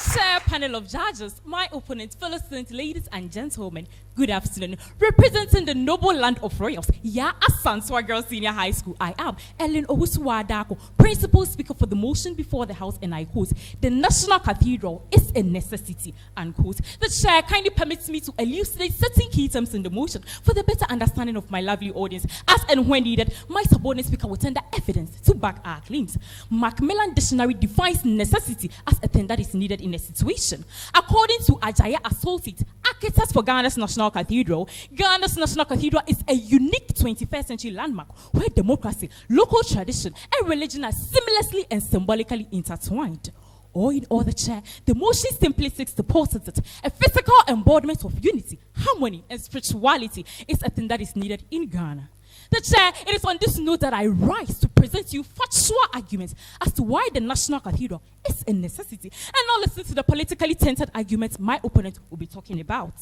Chair, panel of judges, my opponent, fellow students, ladies and gentlemen, good afternoon. Representing the noble land of royals, Yaa Asantewaa Girls Senior High School, I am Ellen Owusu-Adako, Principal Speaker for the motion before the House, and I quote, the National Cathedral is a necessity, unquote. The chair kindly permits me to elucidate certain key terms in the motion for the better understanding of my lovely audience. As and when needed, my subordinate speaker will tender evidence to back our claims. Macmillan Dictionary defines necessity as a thing that is needed in a situation. According to Ajaya Associates, architects for Ghana's National Cathedral, Ghana's National Cathedral is a unique 21st century landmark where democracy, local tradition, and religion are seamlessly and symbolically intertwined. Or in other chair, the motion simply seeks to posit that a physical embodiment of unity, harmony, and spirituality is a thing that is needed in Ghana. The chair, it is on this note that I rise to present you factual arguments as to why the National Cathedral is a necessity, and not listen to the politically tainted arguments my opponent will be talking about.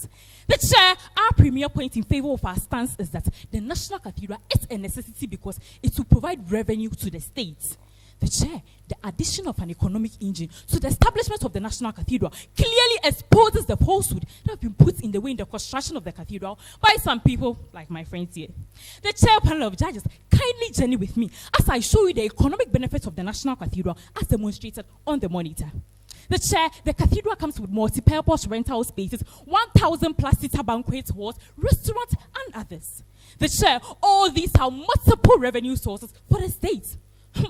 The chair, our premier point in favor of our stance is that the National Cathedral is a necessity because it will provide revenue to the state. The chair, the addition of an economic engine to the establishment of the National Cathedral clearly exposes the falsehood that have been put in the way in the construction of the cathedral by some people like my friends here. The chair panel of judges, kindly journey with me as I show you the economic benefits of the National Cathedral as demonstrated on the monitor. The chair, the cathedral comes with multi-purpose rental spaces, 1,000 plus seater banquet halls, restaurants, and others. The chair, all these are multiple revenue sources for the state.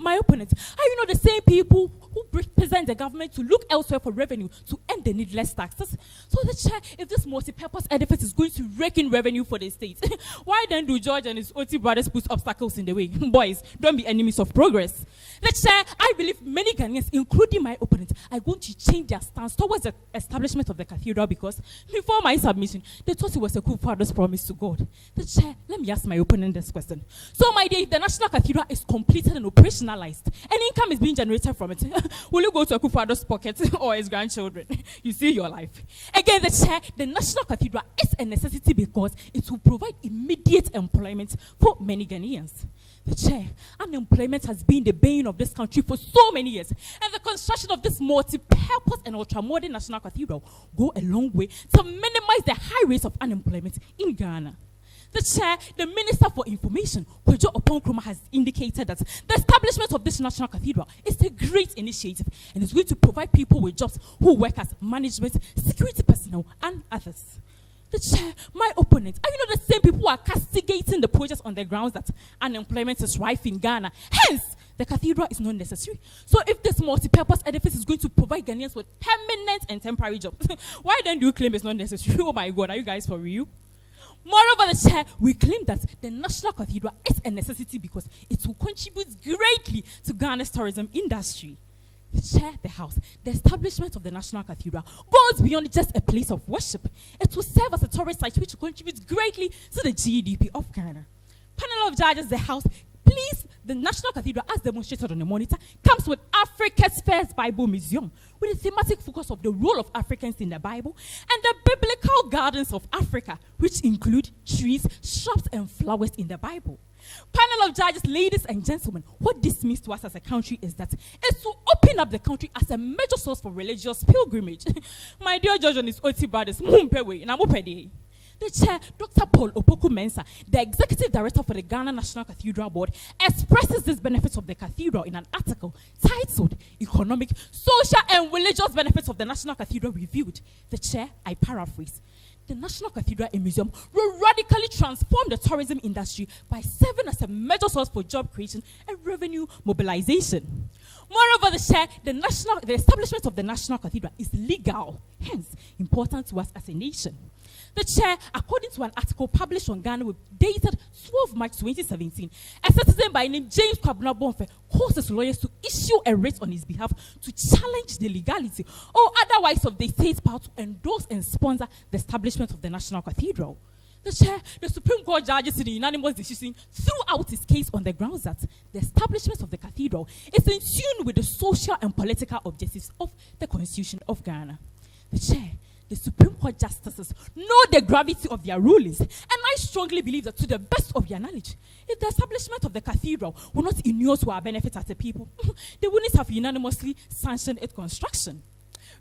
My opponents, are you not the same people who represent the government to look elsewhere for revenue to end the needless taxes? So the chair, if this multi-purpose edifice is going to rake in revenue for the state, why then do George and his OT brothers put obstacles in the way? Boys, don't be enemies of progress. The chair, I believe many Ghanaians, including my opponents, are going to change their stance towards the establishment of the cathedral because before my submission, they thought it was a good father's promise to God. The chair, let me ask my opponent this question. So my dear, if the National Cathedral is completed and operationalized, and income is being generated from it, will you go to a Kufado's pocket or his grandchildren? You see your life. Again, the chair, the National Cathedral is a necessity because it will provide immediate employment for many Ghanaians. The chair, unemployment has been the bane of this country for so many years, and the construction of this multi-purpose and ultra-modern National Cathedral go a long way to minimize the high rates of unemployment in Ghana. The chair, the Minister for Information, Kojo Oponkroma, has indicated that the establishment of this National Cathedral is a great initiative and is going to provide people with jobs who work as management, security personnel, and others. The chair, my opponent, are you not the same people who are castigating the projects on the grounds that unemployment is rife in Ghana? Hence, the cathedral is not necessary. So if this multi-purpose edifice is going to provide Ghanaians with permanent and temporary jobs, why then do you claim it's not necessary? Oh my God, are you guys for real? Moreover, the chair, we claim that the National Cathedral is a necessity because it will contribute greatly to Ghana's tourism industry. The chair, the house, the establishment of the National Cathedral goes beyond just a place of worship. It will serve as a tourist site which contributes greatly to the GDP of Ghana. Panel of judges, the house, please, the National Cathedral, as demonstrated on the monitor, comes with Africa's first Bible museum, with a thematic focus of the role of Africans in the Bible, and the biblical gardens of Africa, which include trees, shrubs, and flowers in the Bible. Panel of judges, ladies and gentlemen, what this means to us as a country is that it's to open up the country as a major source for religious pilgrimage. My dear George and his OT brothers, the chair, Dr. Paul Opoku-Mensah, the executive director for the Ghana National Cathedral Board, expresses these benefits of the cathedral in an article titled Economic, Social and Religious Benefits of the National Cathedral Reviewed. The chair, I paraphrase, the National Cathedral and Museum will radically transform the tourism industry by serving as a major source for job creation and revenue mobilization. Moreover, the chair, the establishment of the National Cathedral is legal, hence important to us as a nation. The chair, according to an article published on Ghana dated 12 March 2017, a citizen by name James Kwabena Bonfe calls his lawyers to issue a writ on his behalf to challenge the legality or otherwise of the state's power to endorse and sponsor the establishment of the National Cathedral. The chair, the Supreme Court judges in a unanimous decision threw out his case on the grounds that the establishment of the cathedral is in tune with the social and political objectives of the Constitution of Ghana. The chair, the Supreme Court justices know the gravity of their rulings, and I strongly believe that to the best of their knowledge, if the establishment of the cathedral will not inure to our benefit as a people, they wouldn't have unanimously sanctioned its construction.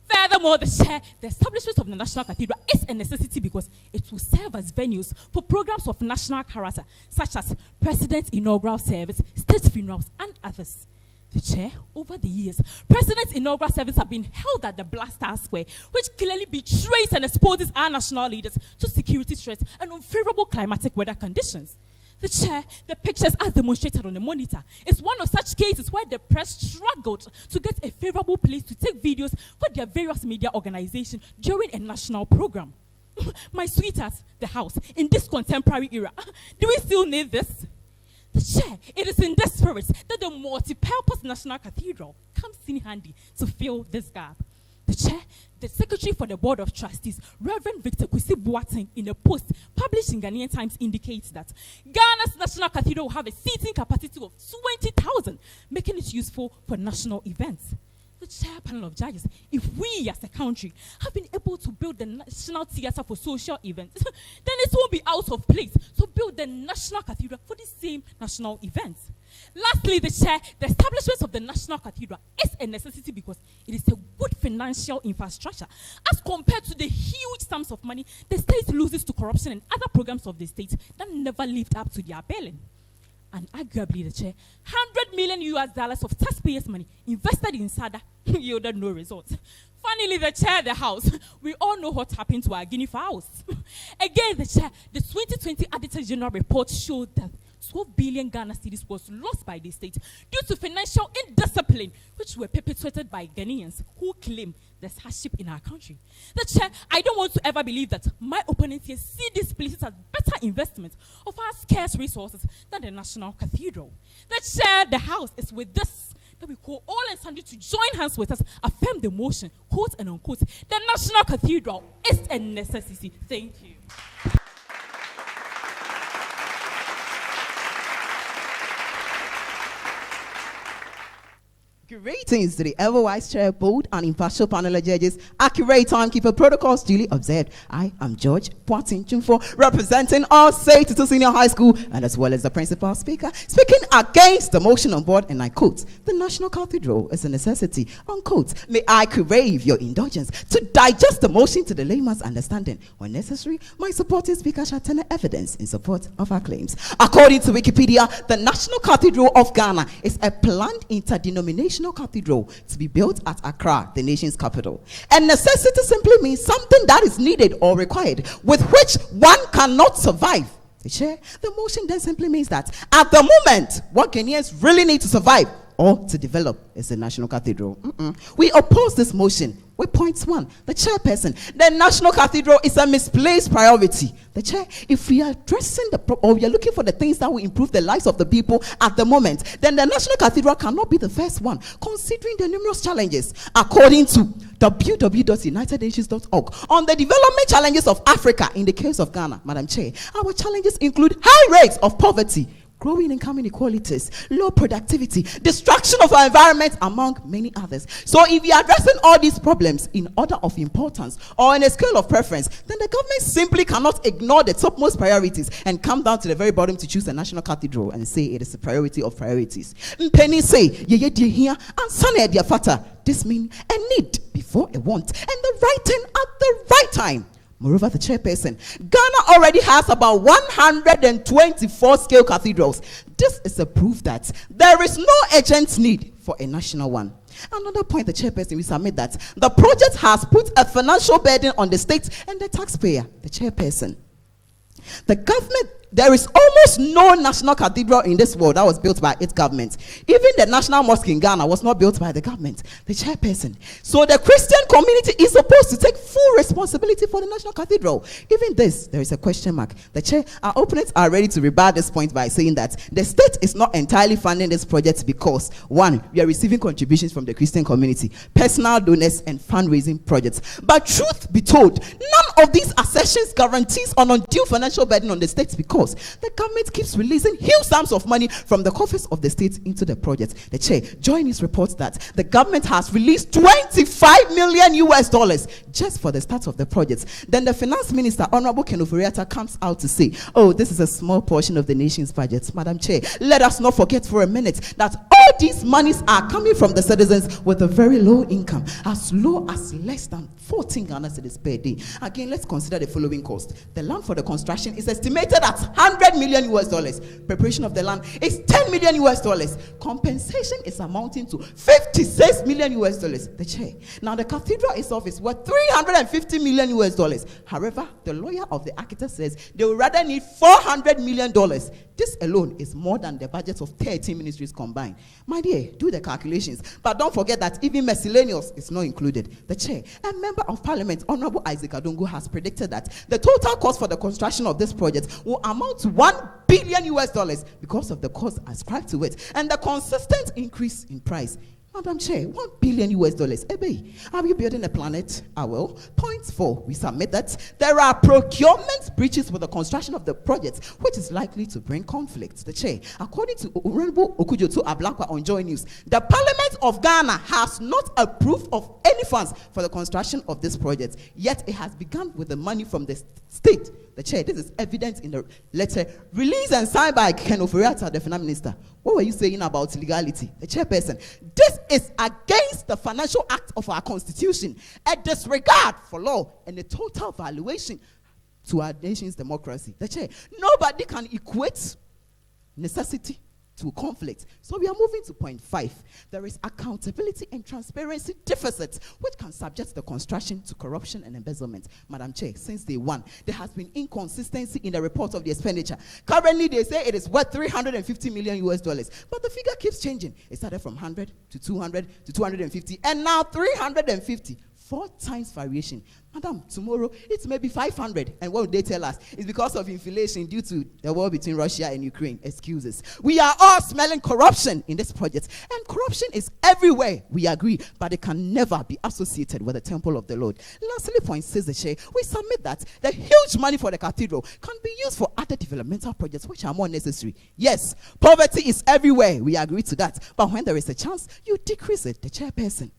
Furthermore, the establishment of the National Cathedral is a necessity because it will serve as venues for programs of national character, such as President's inaugural service, state funerals, and others. The chair, over the years, President's inaugural service have been held at the Blaster Square, which clearly betrays and exposes our national leaders to security threats and unfavorable climatic weather conditions. The chair, the pictures as demonstrated on the monitor, is one of such cases where the press struggled to get a favorable place to take videos for their various media organizations during a national program. My sweetheart, the house, in this contemporary era, do we still need this? The chair, it is in this spirit that the multi-purpose National Cathedral comes in handy to fill this gap. The chair, the Secretary for the Board of Trustees, Reverend Victor Kwesi Boateng, in a post published in Ghanaian Times, indicates that Ghana's National Cathedral will have a seating capacity of 20,000, making it useful for national events. The chair panel of judges, if we as a country have been able to build the National Theatre for social events, then it won't be out of place to build the National Cathedral for the same national events. Lastly, the chair, the establishment of the National Cathedral is a necessity because it is a good financial infrastructure as compared to the huge sums of money the state loses to corruption and other programs of the state that never lived up to their billing. And arguably, the chair, $100 million of taxpayers' money invested in SADA yielded no results. Finally, the chair, the house, we all know what happened to our guinea fowls. Again, the chair, the 2020 Auditor General report showed that 12 billion Ghana cedis was lost by the state due to financial indiscipline, which were perpetuated by Ghanaians who claim there's hardship in our country. The chair, I don't want to ever believe that my opponents here see these places as better investment of our scarce resources than the National Cathedral. The chair, the house, is with this that we call all and sundry to join hands with us, affirm the motion, quote and unquote, the National Cathedral is a necessity. Thank you. Greetings to the ever-wise chair, bold and impartial panel of judges, accurate timekeeper, protocols duly observed. I am George Poitin Chumfo, representing Osei Tutu High School, and as well as the principal speaker, speaking against the motion on board, and I quote, the National Cathedral is a necessity, unquote. May I crave your indulgence to digest the motion to the layman's understanding. When necessary, my supporting speaker shall tender evidence in support of our claims. According to Wikipedia, the National Cathedral of Ghana is a planned interdenominational cathedral to be built at Accra, the nation's capital. And necessity simply means something that is needed or required, with which one cannot survive. The motion then simply means that at the moment, what Ghanaians really need to survive or to develop is the National Cathedral. We oppose this motion with point one. The chairperson, the National Cathedral is a misplaced priority. The chair, if we are addressing or we are looking for the things that will improve the lives of the people at the moment, then the National Cathedral cannot be the first one, considering the numerous challenges. According to www.unitednations.org, on the development challenges of Africa in the case of Ghana, Madam Chair, our challenges include high rates of poverty, growing income inequalities, low productivity, destruction of our environment, among many others. So if you are addressing all these problems in order of importance or in a scale of preference, then the government simply cannot ignore the topmost priorities and come down to the very bottom to choose the National Cathedral and say it is a priority of priorities. Penny say, here and Sunny dear fata. This means a need before a want, and the right thing at the right time. Moreover, the chairperson, Ghana already has about 124 scale cathedrals. This is a proof that there is no urgent need for a national one. Another point, the chairperson will submit that the project has put a financial burden on the state and the taxpayer. The chairperson, the government, there is almost no national cathedral in this world that was built by its government. Even the National Mosque in Ghana was not built by the government. The chairperson. So the Christian community is supposed to take full responsibility for the National Cathedral. Even this, there is a question mark. The chair, our opponents are ready to rebut this point by saying that the state is not entirely funding this project because, one, we are receiving contributions from the Christian community, personal donors, and fundraising projects. But truth be told, none of these assertions guarantees an undue financial burden on the state because the government keeps releasing huge sums of money from the coffers of the state into the project. The chair, join his reports that the government has released $25 million just for the start of the project. Then the finance minister, Honorable Ken Oforiatta, comes out to say, oh, this is a small portion of the nation's budget. Madam Chair, let us not forget for a minute that all these monies are coming from the citizens with a very low income, as low as less than 14 Ghana cedis per day. Again, let's consider the following cost. The land for the construction is estimated at $100 million. Preparation of the land is $10 million. Compensation is amounting to $56 million. The chair. Now, the cathedral itself is worth $350 million. However, the lawyer of the architect says they will rather need $400 million. This alone is more than the budget of 13 ministries combined. My dear, do the calculations. But don't forget that even miscellaneous is not included. The chair, a member of parliament, Honorable Isaac Adongo, has predicted that the total cost for the construction of this project will amount to $1 billion because of the cost ascribed to it and the consistent increase in price. Madam Chair, $1 billion. Ebe, are we building a planet? Well. Point 4, we submit that there are procurement breaches with the construction of the project, which is likely to bring conflict. The Chair, according to Honorable Okujoto Ablakwa on Joy News, the Parliament of Ghana has not approved of any funds for the construction of this project, yet it has begun with the money from the state. The Chair, this is evident in the letter released and signed by Ken Ofori-Atta, the Finance Minister. What were you saying about legality? The chairperson, this is against the Financial Act of our Constitution, a disregard for law, and a total violation to our nation's democracy. The chair, nobody can equate necessity to conflict. So we are moving to point 5. There is accountability and transparency deficits which can subject the construction to corruption and embezzlement. Madam Chair, since day one, there has been inconsistency in the report of the expenditure. Currently, they say it is worth $350 million, but the figure keeps changing. It started from 100 to 200 to 250, and now 350. 4 times variation. Madam, tomorrow it may be 500. And what would they tell us? It's because of inflation due to the war between Russia and Ukraine. Excuses. We are all smelling corruption in this project. And corruption is everywhere, we agree, but it can never be associated with the temple of the Lord. Lastly, point 6, the chair, we submit that the huge money for the cathedral can be used for other developmental projects which are more necessary. Yes, poverty is everywhere, we agree to that. But when there is a chance, you decrease it. The chairperson,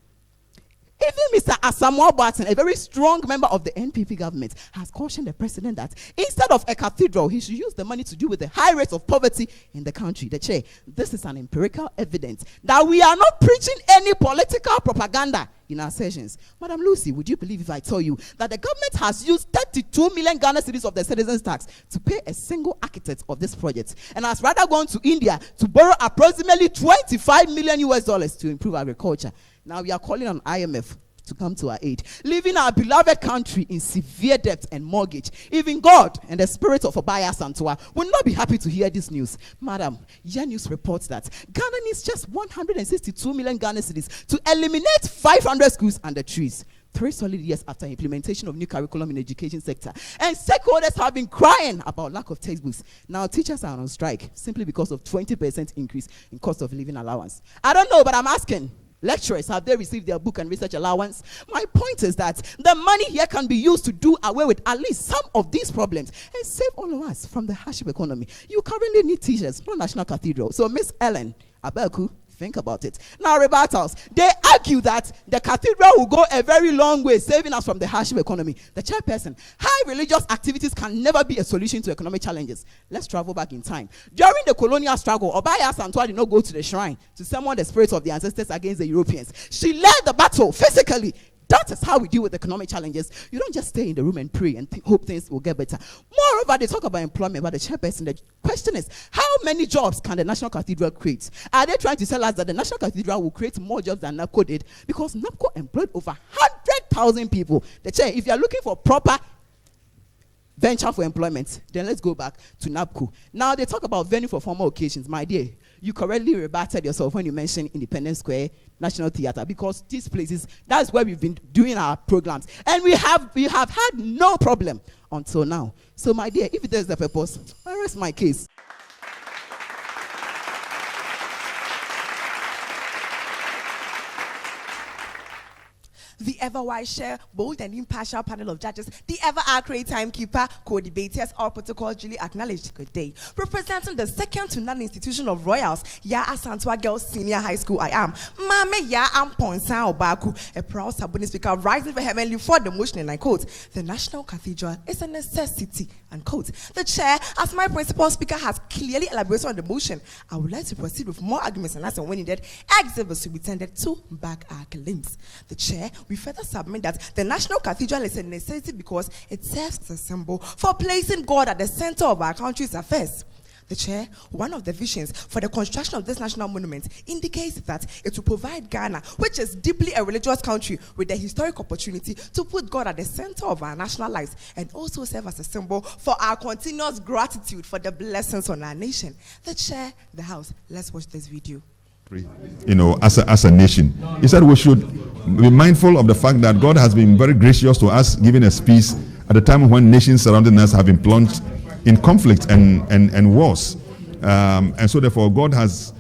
even Mr. Asamoah Barton, a very strong member of the NPP government, has cautioned the president that instead of a cathedral, he should use the money to deal with the high rates of poverty in the country. The chair, this is an empirical evidence that we are not preaching any political propaganda in our sessions. Madam Lucy, would you believe if I tell you that the government has used 32 million Ghana cedis of the citizens' tax to pay a single architect of this project, and has rather gone to India to borrow approximately $25 million to improve agriculture? Now we are calling on IMF to come to our aid, leaving our beloved country in severe debt and mortgage. Even God and the spirit of Yaa Asantewaa will not be happy to hear this news. Madam, Yaa News reports that Ghana needs just 162 million Ghana cedis to eliminate 500 schools under trees. 3 solid years after implementation of new curriculum in the education sector, and stakeholders have been crying about lack of textbooks. Now teachers are on strike simply because of 20% increase in cost of living allowance. I don't know, but I'm asking. Lecturers, have they received their book and research allowance? My point is that the money here can be used to do away with at least some of these problems and save all of us from the hardship economy. You currently need teachers, not National Cathedral. So Miss Ellen Abeku, think about it. Now, rebuttals. They argue that the cathedral will go a very long way, saving us from the hardship economy. The chairperson, high religious activities can never be a solution to economic challenges. Let's travel back in time. During the colonial struggle, Yaa Asantewaa did not go to the shrine to summon the spirits of the ancestors against the Europeans. She led the battle physically. That is how we deal with economic challenges. You don't just stay in the room and pray and hope things will get better. Moreover, they talk about employment, but the chairperson, the question is, how many jobs can the National Cathedral create? Are they trying to tell us that the National Cathedral will create more jobs than NAPCO did? Because NAPCO employed over 100,000 people. The chair, if you are looking for proper venture for employment, then let's go back to NAPCO. Now they talk about venue for formal occasions. My dear, you correctly rebutted yourself when you mentioned Independence Square, National Theatre, because these places, that's where we've been doing our programs, and we have had no problem until now. So my dear, if there's the purpose, I rest my case. the ever-wise chair, bold and impartial panel of judges, the ever-accurate timekeeper, co-debaters, all protocol duly acknowledged. Good day. Representing the second to none institution of royals, Yaa Asantewaa Girls Senior High School, I am Mame Yaa Asantewaa, a proud Sabuni speaker rising vehemently for the motion, and I quote, the National Cathedral is a necessity, and quote, the chair, as my principal speaker has clearly elaborated on the motion, I would like to proceed with more arguments and as and when needed, exhibits to be tended to back our claims. The chair, we further submit that the National Cathedral is a necessity because it serves as a symbol for placing God at the center of our country's affairs. The chair, one of the visions for the construction of this national monument indicates that it will provide Ghana, which is deeply a religious country, with the historic opportunity to put God at the center of our national lives and also serve as a symbol for our continuous gratitude for the blessings on our nation. The chair, the house, let's watch this video. As a nation. He said we should be mindful of the fact that God has been very gracious to us, giving us peace at the time when nations surrounding us have been plunged in conflict and wars. And so therefore God has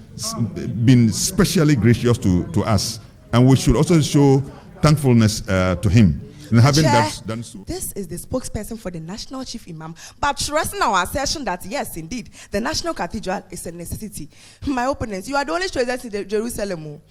been specially gracious to us. And we should also show thankfulness to him. And having done so. This is the spokesperson for the National Chief Imam, but stressing our assertion that yes, indeed, the National Cathedral is a necessity. My opponents, you are the only stranger in Jerusalem.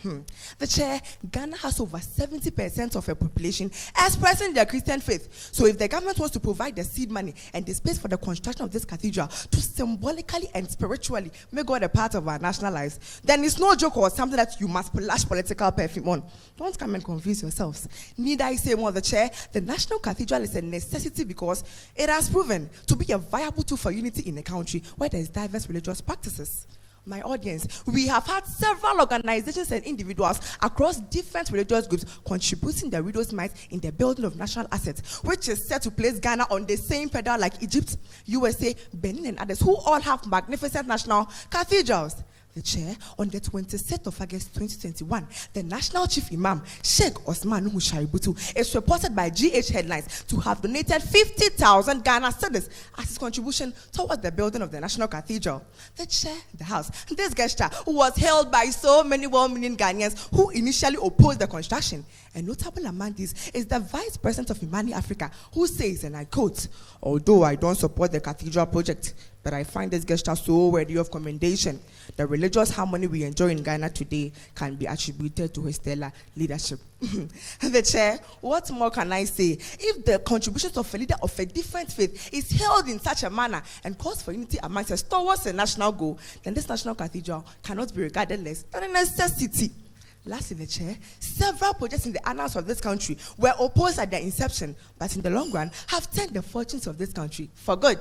The chair, Ghana has over 70% of her population expressing their Christian faith. So if the government wants to provide the seed money and the space for the construction of this cathedral to symbolically and spiritually make God a part of our national lives, then it's no joke or something that you must splash political perfume on. Don't come and confuse yourselves. Need I say more? The chair, the National Cathedral is a necessity because it has proven to be a viable tool for unity in a country where there is diverse religious practices. My audience, we have had several organizations and individuals across different religious groups contributing their widow's mite in the building of national assets, which is set to place Ghana on the same pedal like Egypt, USA, Benin, and others, who all have magnificent national cathedrals. The chair, on the 26th of August 2021, the National Chief Imam, Sheikh Osman Butu, is reported by GH Headlines to have donated 50,000 Ghana cedis as his contribution towards the building of the National Cathedral. The chair, the house, this gesture was hailed by so many well-meaning Ghanaians who initially opposed the construction. A notable among these is the Vice President of Imani Africa, who says, and I quote, although I don't support the cathedral project, but I find this gesture so worthy of commendation. The religious harmony we enjoy in Ghana today can be attributed to his stellar leadership. The chair, what more can I say? If the contributions of a leader of a different faith is held in such a manner and calls for unity amongst us towards a national goal, then this national cathedral cannot be regarded less than a necessity. Last in the chair, several projects in the annals of this country were opposed at their inception, but in the long run have turned the fortunes of this country for good.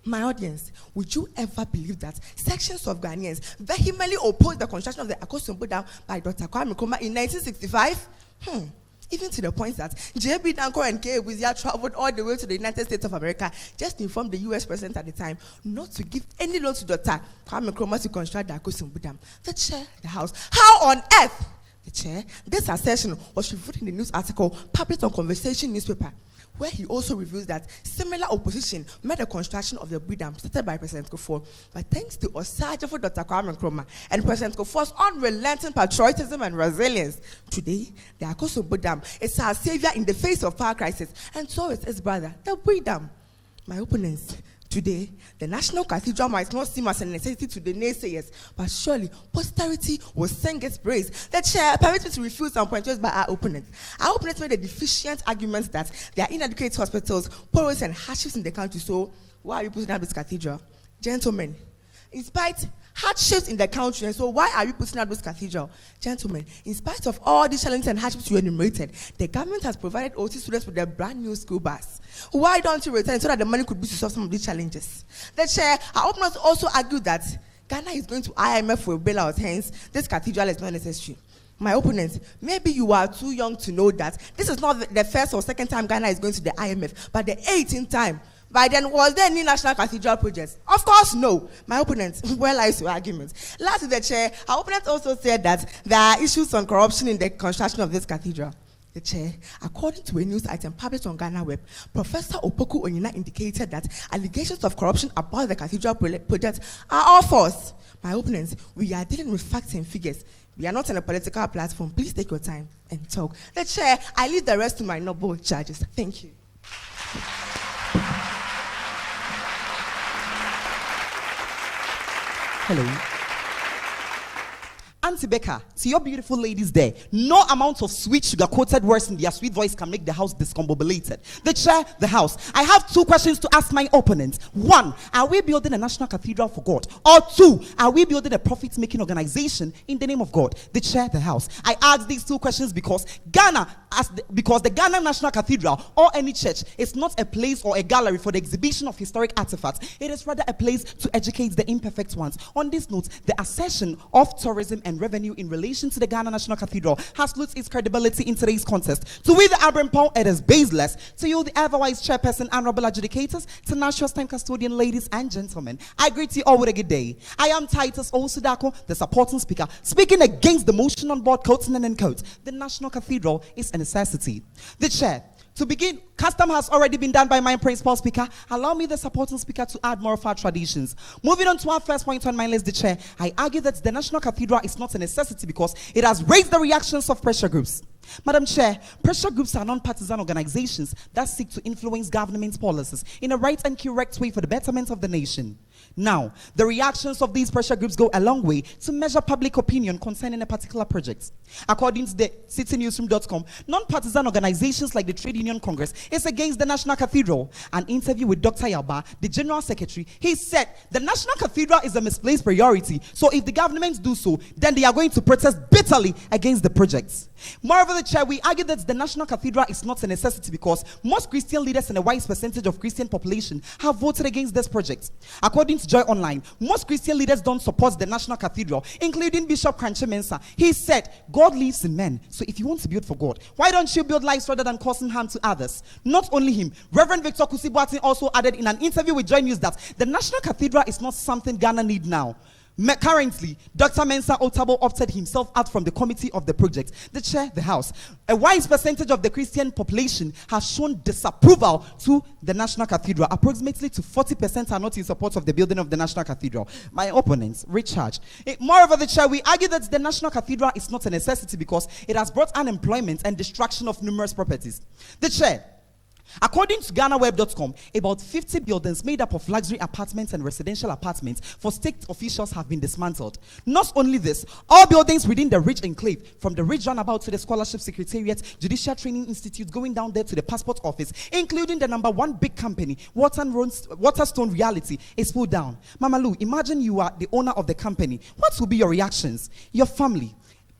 My audience, would you ever believe that sections of Ghanaians vehemently opposed the construction of the Akosombo Dam by Dr. Kwame Nkrumah in 1965? Even to the point that J.B. Danko and K. Wizia traveled all the way to the United States of America just to inform the U.S. president at the time not to give any loan to Dr. Kwame Nkrumah to construct the Akosombo Dam. The chair, the house, how on earth? The chair, this assertion was revealed in the news article published on Conversation newspaper, where he also reveals that similar opposition made the construction of the Bui Dam started by President Kufuor. But thanks to Osei Dr. Kwame Nkrumah and President Kufuor's unrelenting patriotism and resilience, today the Akosombo Dam is our savior in the face of power crisis, and so is his brother, the Bui Dam. My opponents, today, the National Cathedral might not seem as a necessity to the naysayers, but surely posterity will sing its praise. The chair permits me to refute some points by our opponents. Our opponents made the deficient arguments that there are inadequate hospitals, poorness, and hardships in the country. So why are you putting up this cathedral? Gentlemen, in spite hardships in the country, and so why are we putting out this cathedral? Gentlemen, in spite of all these challenges and hardships you enumerated, the government has provided OT students with a brand new school bus. Why don't you return so that the money could be to solve some of these challenges? The chair, our opponents also argued that Ghana is going to IMF for a bailout, hence this cathedral is not necessary. My opponents, maybe you are too young to know that this is not the first or second time Ghana is going to the IMF, but the 18th time. By then, was there any national cathedral projects? Of course, no. My opponents, where lies your arguments? Last, the chair, our opponents also said that there are issues on corruption in the construction of this cathedral. The chair, according to a news item published on Ghana Web, Professor Opoku Onyina indicated that allegations of corruption about the cathedral project are all false. My opponents, we are dealing with facts and figures. We are not on a political platform. Please take your time and talk. The chair, I leave the rest to my noble judges. Thank you. Hello. Auntie Becca, see your beautiful ladies there. No amount of sweet sugar-coated words in their sweet voice can make the house discombobulated. The chair, the house. I have 2 questions to ask my opponents. 1, are we building a national cathedral for God? Or 2, are we building a profit-making organization in the name of God? The chair, the house. I ask these 2 questions because because the Ghana National Cathedral or any church is not a place or a gallery for the exhibition of historic artifacts. It is rather a place to educate the imperfect ones. On this note, the assertion of tourism and revenue in relation to the Ghana National Cathedral has lost its credibility in today's contest. To we the Abrimpong, it is baseless. To you, the ever-wise chairperson, honorable adjudicators, tenacious time custodian, ladies and gentlemen, I greet you all with a good day. I am Titus Osudako, the supporting speaker, speaking against the motion on board Coatsinen and Coates. The National Cathedral is a necessity. The chair. To begin, custom has already been done by my principal speaker. Allow me, the supporting speaker, to add more of our traditions. Moving on to our first point on my list, the chair, I argue that the National Cathedral is not a necessity because it has raised the reactions of pressure groups. Madam Chair, pressure groups are non-partisan organizations that seek to influence government policies in a right and correct way for the betterment of the nation. Now, the reactions of these pressure groups go a long way to measure public opinion concerning a particular project. According to the citynewsroom.com, non-partisan organizations like the Trade Union Congress is against the National Cathedral. An interview with Dr. Yaba, the General Secretary, he said the National Cathedral is a misplaced priority, so if the government do so, then they are going to protest bitterly against the project. Moreover, the chair, we argue that the National Cathedral is not a necessity because most Christian leaders and a wide percentage of Christian population have voted against this project. According to Joy Online, most Christian leaders don't support the National Cathedral, including Bishop Kranche Mensah. He said, God lives in men, so if you want to build for God, why don't you build lives rather than causing harm to others? Not only him, Reverend Victor Kusibuatin also added in an interview with Joy News that the National Cathedral is not something Ghana need now. Currently, Dr. Mensah Otabo opted himself out from the committee of the project. The chair, the house. A wide percentage of the Christian population has shown disapproval to the National Cathedral. Approximately to 40% are not in support of the building of the National Cathedral. My opponents, recharge. Moreover, the chair, we argue that the National Cathedral is not a necessity because it has brought unemployment and destruction of numerous properties. The chair. According to GhanaWeb.com, about 50 buildings made up of luxury apartments and residential apartments for state officials have been dismantled. Not only this, all buildings within the Ridge Enclave, from the Ridge Runabout to the Scholarship Secretariat, Judicial Training Institute, going down there to the Passport Office, including the #1 big company, Waterstone Reality, is pulled down. Mama Lou, imagine you are the owner of the company. What will be your reactions? Your family,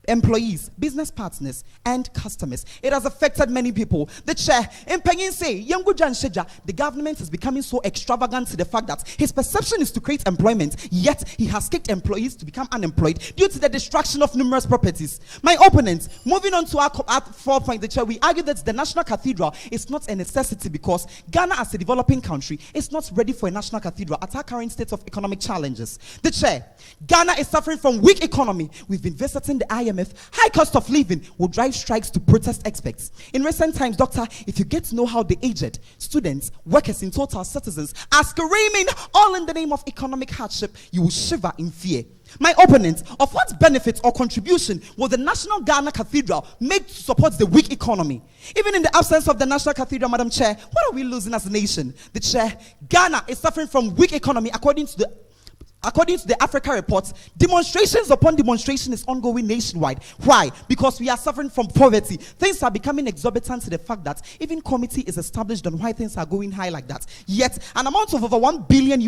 employees, business partners, and customers. It has affected many people. The chair, in Pengin say, Yangu Jan Sheja, the government is becoming so extravagant to the fact that his perception is to create employment, yet he has kicked employees to become unemployed due to the destruction of numerous properties. My opponents, moving on to our 4th point, the chair, we argue that the National Cathedral is not a necessity because Ghana, as a developing country, is not ready for a national cathedral at our current state of economic challenges. The chair, Ghana is suffering from weak economy. We've been visiting the IMF. High cost of living will drive strikes to protest experts. In recent times, doctor, if you get to know how the aged, students, workers, in total citizens are screaming all in the name of economic hardship, you will shiver in fear. My opponents, of what benefit or contribution will the National Ghana Cathedral make to support the weak economy? Even in the absence of the National Cathedral, Madam Chair, what are we losing as a nation? The chair, Ghana is suffering from weak economy according to the Africa report. Demonstrations upon demonstration is ongoing nationwide. Why? Because we are suffering from poverty. Things are becoming exorbitant to the fact that even committee is established on why things are going high like that. Yet, an amount of over $1 billion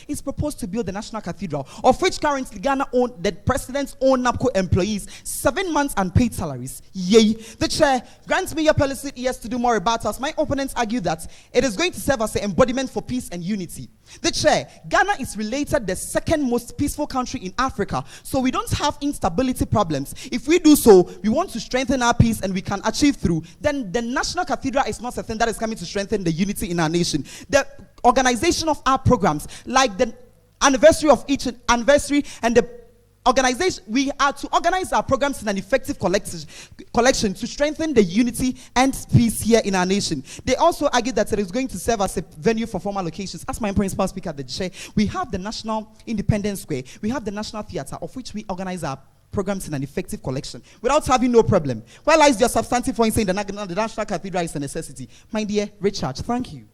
is proposed to build the National Cathedral, of which currently the president's own NAPCO employees 7 months unpaid salaries. Yay! The chair grants me your policy ears to do more about us. My opponents argue that it is going to serve as an embodiment for peace and unity. The chair, Ghana is related the second most peaceful country in Africa, so we don't have instability problems. If we do so, we want to strengthen our peace and we can achieve through, then the National Cathedral is not a thing that is coming to strengthen the unity in our nation. The organization of our programs, like the anniversary of each anniversary and the organization, we are to organize our programs in an effective collection to strengthen the unity and peace here in our nation. They also argue that it is going to serve as a venue for formal occasions. As my principal speaker at the chair, we have the National Independence Square, we have the National Theatre, of which we organize our programs in an effective collection without having no problem. Where lies your substantive point saying the National Cathedral is a necessity? My dear Richard, thank you.